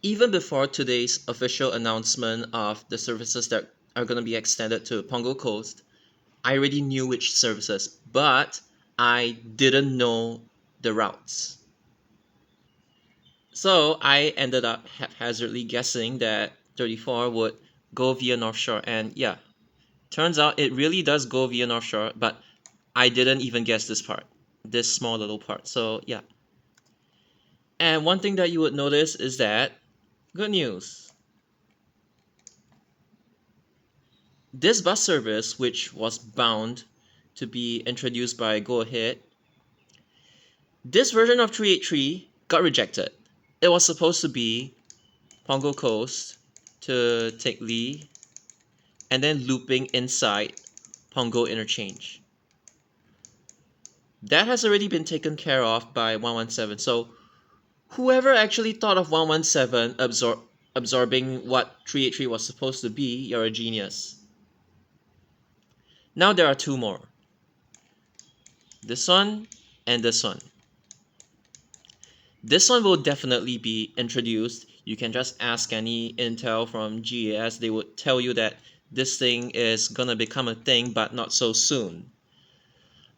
Even before today's official announcement of the services that are going to be extended to Pongo Coast, I already knew which services, but I didn't know the routes. So I ended up haphazardly guessing that 34 would go via North Shore, and yeah, turns out it really does go via North Shore, but I didn't even guess this part, this small little part. So yeah. And one thing that you would notice is that, good news, this bus service, which was bound to be introduced by Go Ahead, this version of 383 got rejected. It was supposed to be Pongo Coast to take Lee and then looping inside Pongo Interchange. That has already been taken care of by 117. So whoever actually thought of 117 absorbing what 383 was supposed to be, you're a genius. Now there are two more. This one and this one. This one will definitely be introduced. You can just ask any intel from GAS. They would tell you that this thing is gonna become a thing, but not so soon.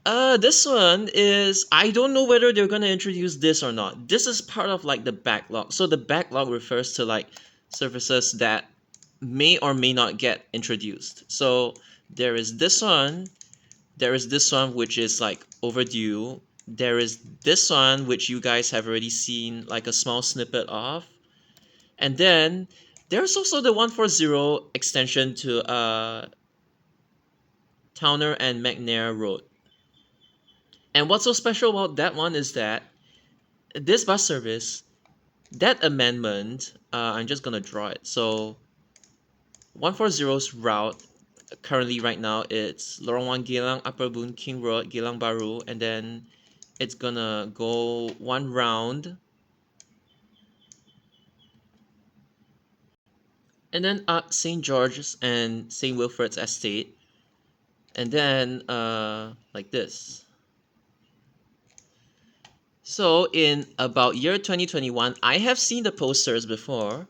This one is, I don't know whether they're gonna introduce this or not. This is part of like the backlog. So the backlog refers to like services that may or may not get introduced. So there is this one, there is this one which is like overdue. There is this one which you guys have already seen like a small snippet of. And then there's also the 140 extension to Towner and McNair Road. And what's so special about that one is that this bus service, that amendment, I'm just gonna draw it. So 140's route currently right now it's Lorong 1 Geylang, Upper Boon King Road, Geylang Baru, and then it's gonna go one round and then St. George's and St. Wilfred's Estate, and then like this. So in about year 2021, I have seen the posters before.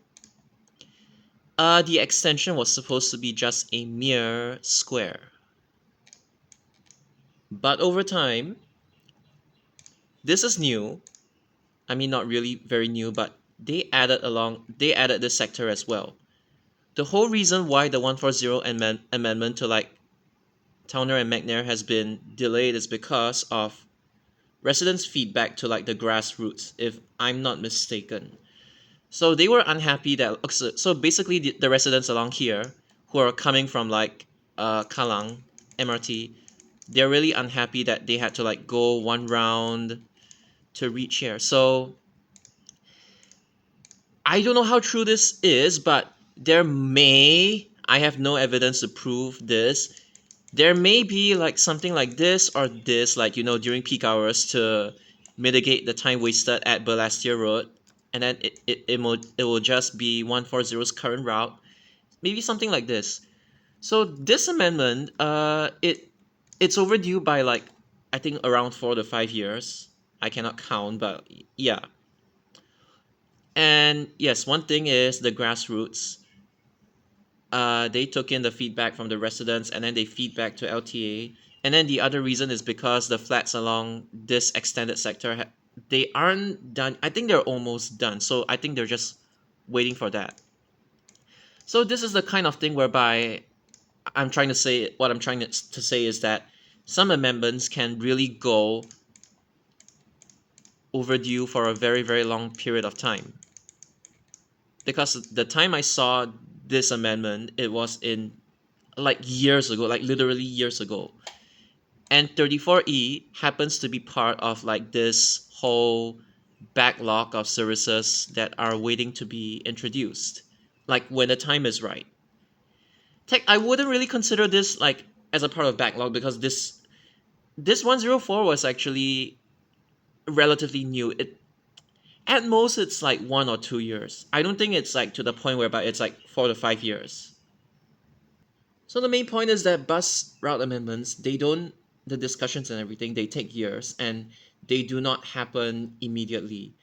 The extension was supposed to be just a mere square. But over time, this is new. I mean, not really very new, but they added this sector as well. The whole reason why the 140 amendment to like Towner and McNair has been delayed is because of residents' feedback to like the grassroots, if I'm not mistaken. So they were unhappy that so basically the residents along here who are coming from like Kallang MRT, they're really unhappy that they had to like go one round to reach here. So I don't know how true this is, but I have no evidence to prove this. There may be like something like this or this, like, during peak hours to mitigate the time wasted at Balestier Road. And then it will just be 140's current route. Maybe something like this. So this amendment, it's overdue by like, I think around 4 to 5 years. I cannot count, but yeah. And yes, one thing is the grassroots. They took in the feedback from the residents and then they feedback to LTA. And then the other reason is because the flats along this extended sector, they aren't done. I think they're almost done. So I think they're just waiting for that. So this is the kind of thing whereby what I'm trying to say is that some amendments can really go overdue for a very, very long period of time. Because the time I saw this amendment, it was in like years ago, like literally years ago. And 34E happens to be part of like this whole backlog of services that are waiting to be introduced, like when the time is right. I wouldn't really consider this like as a part of backlog because this 104 was actually relatively new. At most it's like 1 or 2 years. I don't think it's like to the point whereby it's like 4 to 5 years. So the main point is that bus route amendments, the discussions and everything, they take years and they do not happen immediately.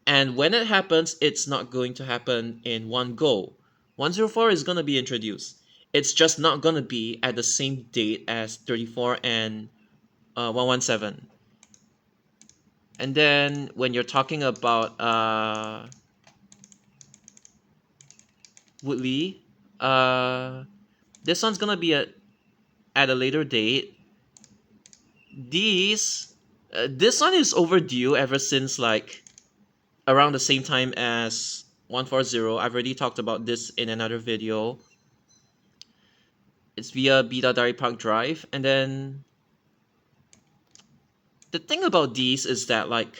And when it happens, it's not going to happen in one go. 104 is going to be introduced. It's just not going to be at the same date as 34 and 117. And then when you're talking about Woodley, this one's going to be at a later date. This one is overdue ever since like around the same time as 140. I've already talked about this in another video. It's via Bidadari Park Drive. And then the thing about these is that like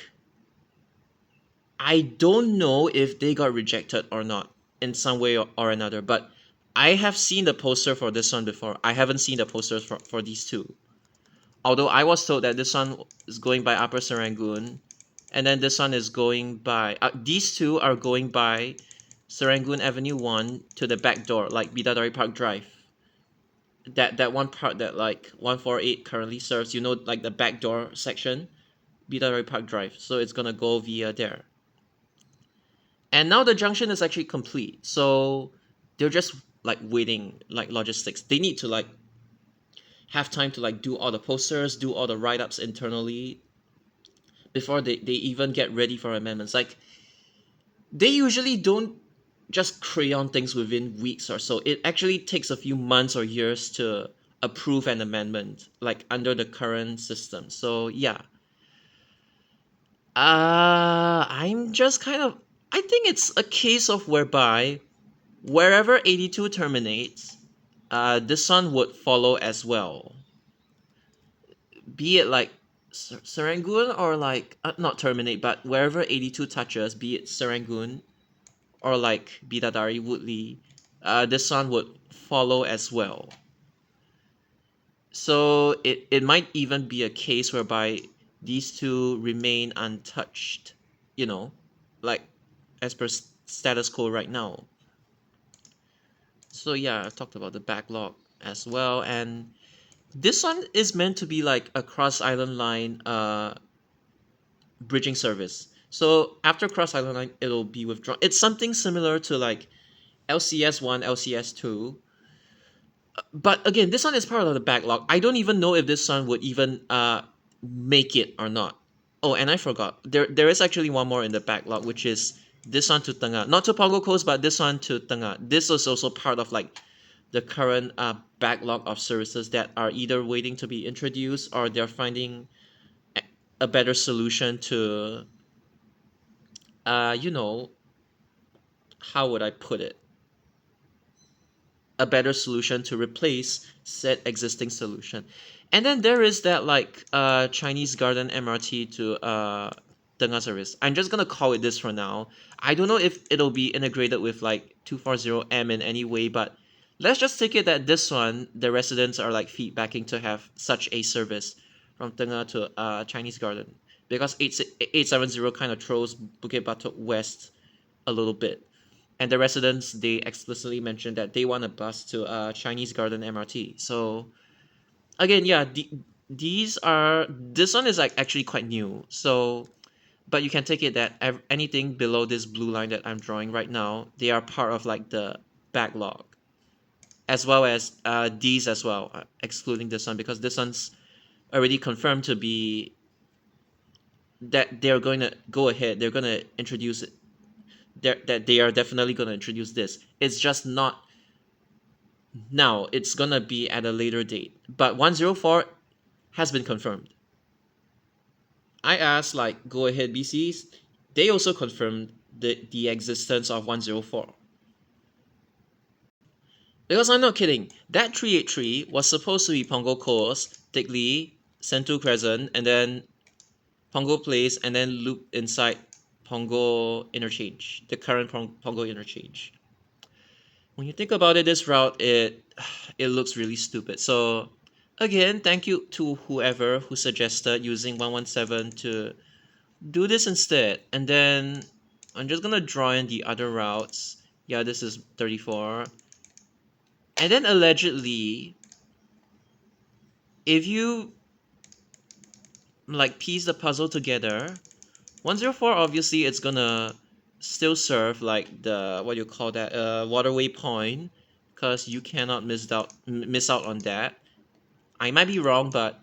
I don't know if they got rejected or not in some way or another, but I have seen the poster for this one before. I haven't seen the posters for these two. Although I was told that this one is going by Upper Serangoon, and then this one is going by these two are going by Serangoon Avenue 1 to the back door, like Bidadari Park Drive. That one part that like 148 currently serves, you know, like the back door section, Bidadari Park Drive. So it's gonna go via there. And now the junction is actually complete. So they're just like waiting, like logistics. They need to like have time to like do all the posters, do all the write-ups internally before they even get ready for amendments. Like they usually don't just crayon things within weeks or so. It actually takes a few months or years to approve an amendment, like under the current system. So yeah. I'm just kind of I think it's a case of whereby wherever 82 terminates, this one would follow as well. Be it like Serangoon or like not terminate, but wherever 82 touches, be it Serangoon or like Bidadari, Woodley, this one would follow as well. So it might even be a case whereby these two remain untouched, you know, like as per status quo right now. So yeah, I've talked about the backlog as well, and this one is meant to be like a cross island line bridging service. So after cross island line, it'll be withdrawn. It's something similar to like LCS1, LCS2. But again, this one is part of the backlog. I don't even know if this one would even make it or not. Oh, and I forgot. There is actually one more in the backlog, which is this one to Tengah. Not to Pongo Coast, but this one to Tengah. This is also part of like the current backlog of services that are either waiting to be introduced or they're finding a better solution to you know, how would I put it? A better solution to replace said existing solution. And then there is that like Chinese Garden MRT to Tengah service. I'm just gonna call it this for now. I don't know if it'll be integrated with like 240M in any way, but let's just take it that this one, the residents are like feedbacking to have such a service from Tengah to Chinese Garden, because 870 kind of throws Bukit Batok West a little bit. And the residents, they explicitly mentioned that they want a bus to Chinese Garden MRT. So again, yeah, this one is like actually quite new. So, but you can take it that anything below this blue line that I'm drawing right now, they are part of like the backlog, as well as these as well, excluding this one, because this one's already confirmed to be that they're going to go ahead. They're going to introduce it. That they are definitely going to introduce this. It's just not now. It's going to be at a later date. But 104 has been confirmed. I asked like go ahead BCs. They also confirmed the existence of 104. Because I'm not kidding. That 383 was supposed to be Punggol Coast, Teck Lee, Sentul Crescent, and then Punggol Place, and then loop inside Punggol Interchange, the current Punggol Interchange. When you think about it, this route, it looks really stupid. So again, thank you to whoever who suggested using 117 to do this instead. And then I'm just gonna draw in the other routes. Yeah, this is 34. And then allegedly, if you like piece the puzzle together, 104, obviously it's gonna still serve like the, what do you call that, waterway point, because you cannot miss out on that. I might be wrong, but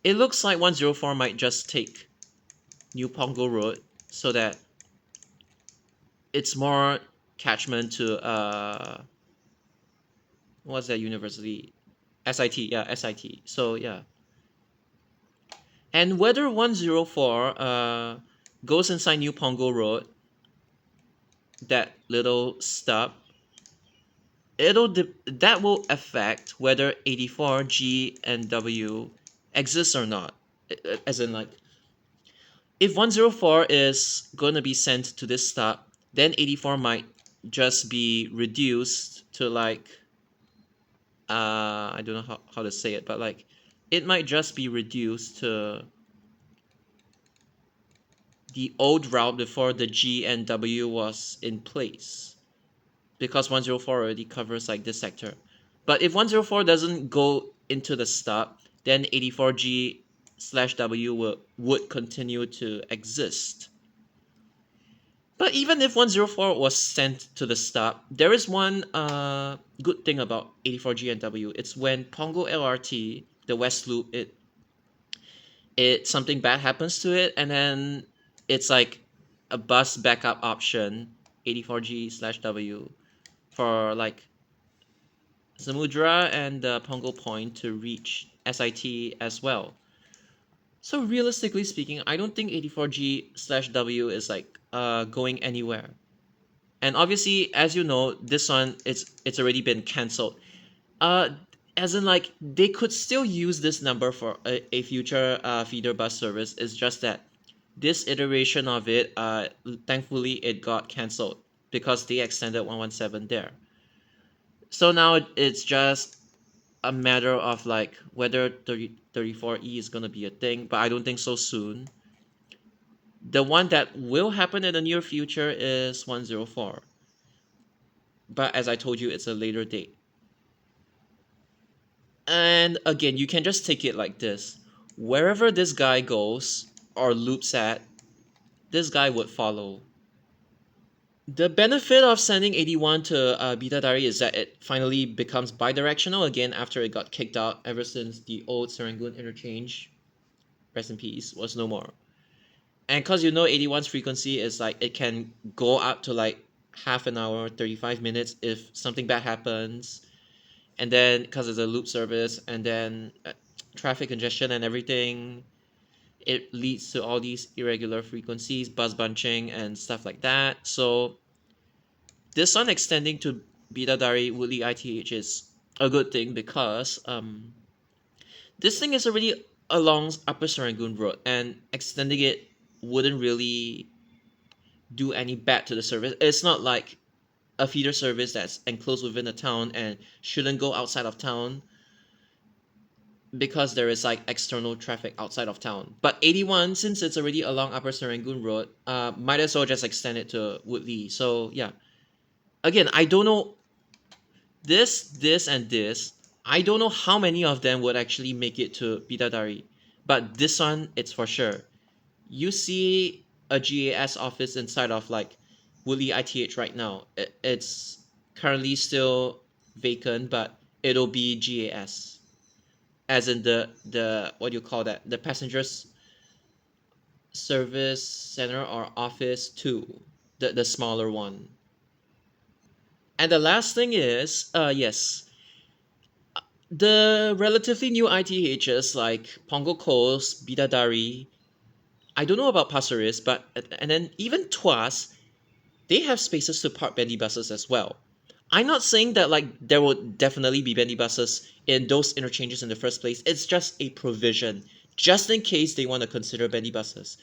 it looks like 104 might just take New Pongo Road so that it's more catchment to what's that university? SIT, yeah, SIT. So yeah. And whether 104 goes inside New Pongo Road, that little stop, that will affect whether 84 G and W exists or not. As in, like, if 104 is gonna be sent to this stop, then 84 might just be reduced to, like, I don't know how to say it, but like it might just be reduced to the old route before the G and W was in place, because 104 already covers like this sector. But if 104 doesn't go into the stop, then 84G/W would continue to exist. But even if 104 was sent to the stop, there is one good thing about 84G and W. It's when Pongo LRT, the West Loop, it something bad happens to it, and then it's like a bus backup option, 84G/W, for like Samudra and the Pongo Point to reach SIT as well. So realistically speaking, I don't think 84G/W is like going anywhere. And obviously, as you know, this one it's already been cancelled. Uh, as in, like, they could still use this number for a future feeder bus service. It's just that this iteration of it, thankfully, it got cancelled because they extended 117 there. So now it's just a matter of like whether 34E is gonna be a thing, but I don't think so soon. The one that will happen in the near future is 104. But as I told you, it's a later date. And again, you can just take it like this. Wherever this guy goes or loops at, this guy would follow. The benefit of sending 81 to Bidadari is that it finally becomes bidirectional again after it got kicked out ever since the old Serangoon interchange, rest in peace, was no more. And because you know 81's frequency is like it can go up to like half an hour, 35 minutes if something bad happens. And then because it's a loop service, and then traffic congestion and everything, it leads to all these irregular frequencies, buzz bunching and stuff like that. So this one extending to Bidadari Woodley ITH is a good thing because this thing is already along Upper Serangoon Road, and extending it wouldn't really do any bad to the service. It's not like a feeder service that's enclosed within the town and shouldn't go outside of town because there is like external traffic outside of town. But 81, since it's already along Upper Serangoon Road, might as well just extend it to Woodley. So yeah, again, I don't know this, and this. I don't know how many of them would actually make it to Bidadari, but this one, it's for sure. You see a GAS office inside of like Woodley ITH right now. It's currently still vacant, but it'll be GAS, as in the what do you call that? The passengers service center or office 2, the smaller one. And the last thing is, yes, the relatively new ITHs like Pongo Coast, Bidadari. I don't know about Pasir Ris, but and then even Tuas, they have spaces to park bendy buses as well. I'm not saying that like there will definitely be bendy buses in those interchanges in the first place. It's just a provision, just in case they want to consider bendy buses.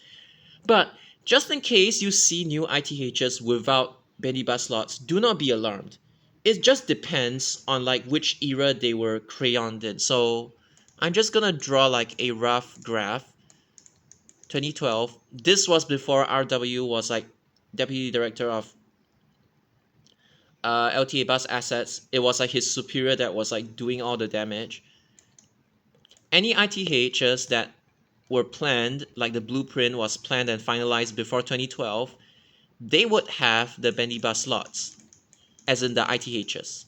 But just in case you see new ITHs without bendy bus slots, do not be alarmed. It just depends on like which era they were crayoned in. So I'm just gonna draw like a rough graph. 2012. This was before RW was like deputy director of LTA bus assets. It was like his superior that was like doing all the damage. Any ITHs that were planned, like the blueprint was planned and finalized before 2012, they would have the bendy bus slots, as in the ITHs.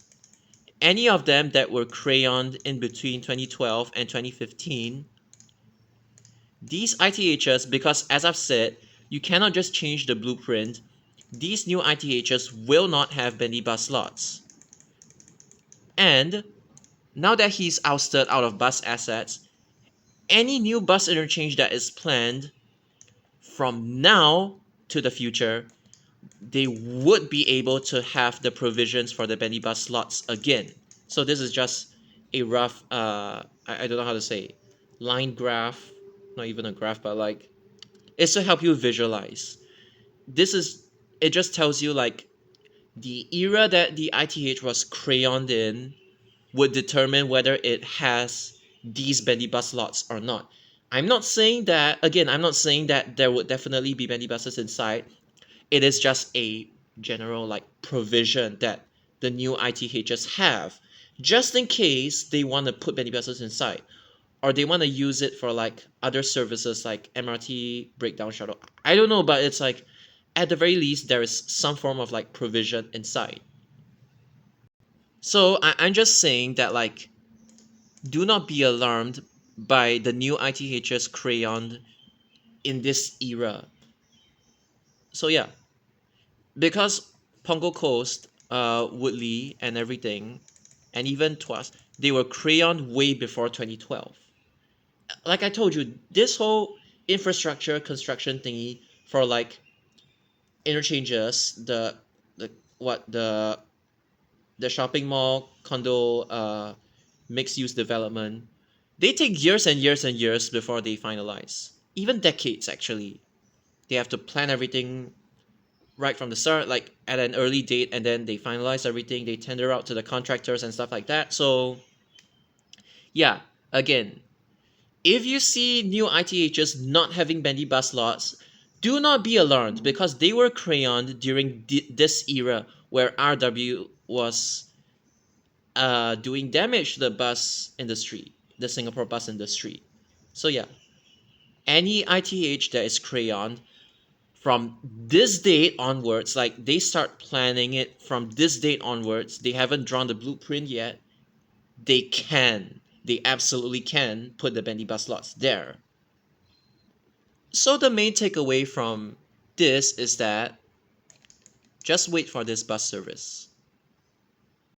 Any of them that were crayoned in between 2012 and 2015, these ITHs, because as I've said, you cannot just change the blueprint, these new ITHs will not have bendy bus slots. And now that he's ousted out of bus assets, any new bus interchange that is planned from now to the future, they would be able to have the provisions for the bendy bus slots again. So this is just a rough, I don't know how to say, line graph, not even a graph, but like, it's to help you visualize. It just tells you like the era that the ITH was crayoned in would determine whether it has these bendy bus slots or not. I'm not saying that there would definitely be bendy buses inside. It is just a general like provision that the new ITHs have, just in case they want to put bendy buses inside, or they want to use it for like other services like MRT breakdown shuttle. I don't know, but it's like at the very least there is some form of like provision inside. So I'm just saying that like do not be alarmed by the new ITHs crayoned in this era. So yeah, because Pongo Coast, Woodley, and everything, and even Twas, they were crayoned way before 2012. Like I told you, this whole infrastructure construction thingy for like interchanges, the what the shopping mall condo mixed use development, they take years and years and years before they finalize. Even decades actually. They have to plan everything right from the start, like at an early date, and then they finalize everything, they tender out to the contractors and stuff like that. So yeah, again, if you see new ITHs not having bendy bus slots, do not be alarmed because they were crayoned during this era where RW was doing damage to the bus industry, the Singapore bus industry. So yeah, any ITH that is crayoned from this date onwards, like they start planning it from this date onwards, they haven't drawn the blueprint yet, they absolutely can put the bendy bus slots there. So the main takeaway from this is that just wait for this bus service.